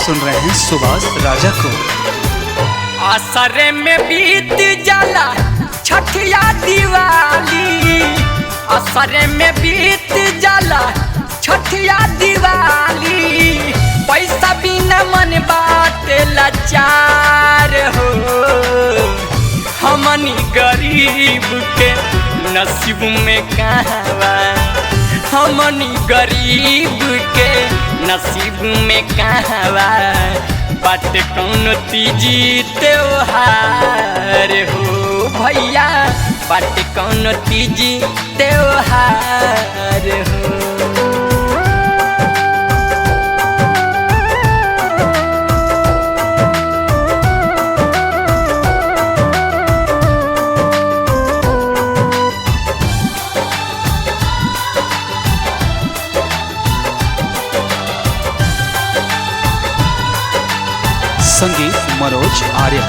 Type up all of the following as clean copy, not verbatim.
सुन रहे हैं सुभाष राजा को। असरे में बीत जाला छठिया दिवाली, असरे में बीत जाला छठिया दिवाली। पैसा बिना मन बाटे लाचार हो, हमनी गरीब के नसीब में कहवा, हमनी गरीब के नसीब में कहवा बाटे कौन तीजी त्योहार हो भैया, बाटे कौन तीजी त्योहार हो। संगीत मनोज आर्य।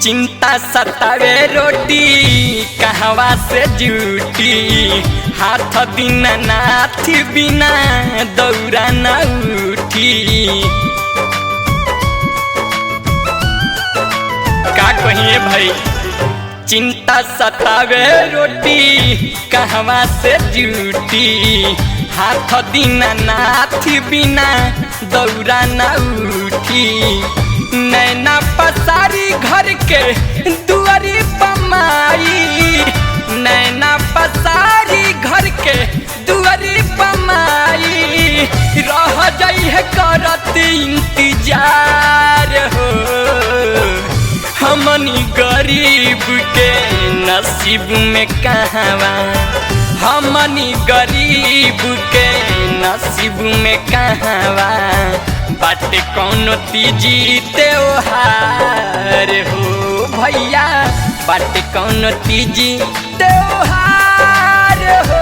चिंता सतावे रोटी कहवा से जूटी, हाथ बिना नाथ बिना दौरा न उठी। का कहिए भाई, चिंता सतावे रोटी कहवा से जूटी, हाथ बिना नाथ बिना दौरा न उठी। नैना पसारी घर के दुआरी पमाई, नैना पसारी घर के दुआरी पमाई। रह जाई है करत इंतजार हो, हमनी गरीब के नसीब में कहवा, हमनी गरीब के नसीब में कहवा बाटे कौन तीजी त्योहार हो भैया, बाटे कौन तीजी त्योहार हो।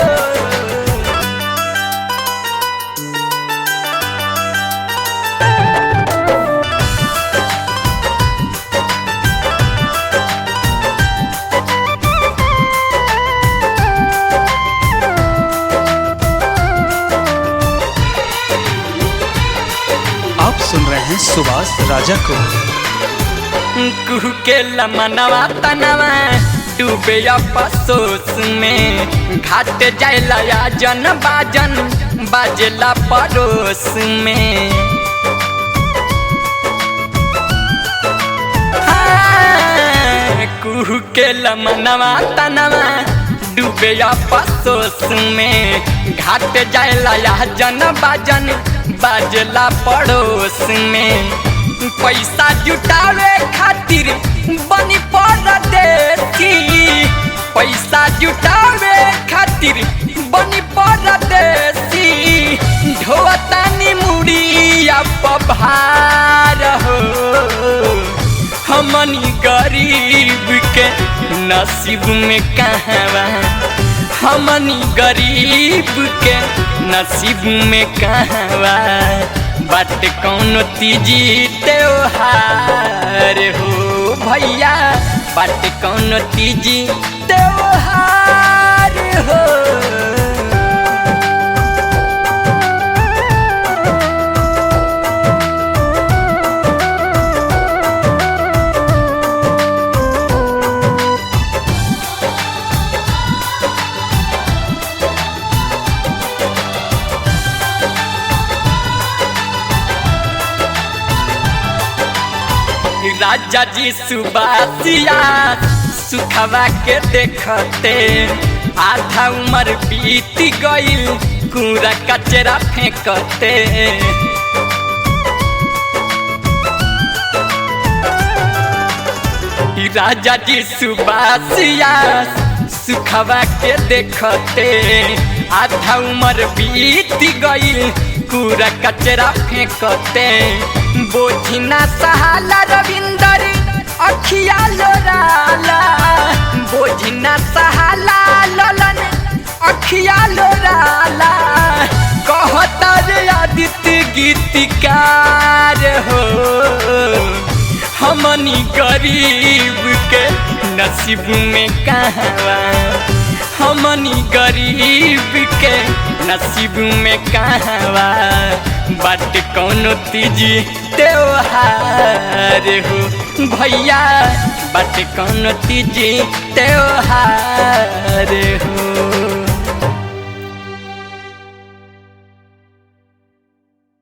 आप सुन रहे हैं सुभाष राजा को। कुह के लमनवा तनवा डूबे अफसोस में, घाट जाइला जन बाजन बाजेला पड़ोस में। कुह के लमनवा तनवा डूबे अफसोस में, घाट जाइला जन बाजन बाजला पड़ोस में। पैसा जुटावे खातिर बनी परदेसी, पैसा जुटावे खातिर बनी परदेसी। ढोतानी मुड़िया पभार हो, हमनी गरीब के नसीब में कहवा, हमनी गरीब के नसीब में कहवा बाटे कौन तीजी त्योहार हो भैया, बाटे कौन तीजी त्योहार हो। राजा जी सुबासिया सुखवा के देखते, आधा उम्र बीत गईल कूड़ा कचरा फेंकते। राजा जी सुबासिया सुखवा के देखते, आधा उम्र बीत गईल कूड़ा कचरा फेंकते। बोझिना सहाला रविंदर अखिया लोराला, बोझिना सहाला ललन अखिया लोराला। कहता रे आदित्य गीतकार हो, हमनी गरीब के नसीब में कहवा, हमनी गरीब के नसीब में कहवा बाट कौनो तीजी त्योहार हो भैया बाट कौनो तीजी त्योहार हो।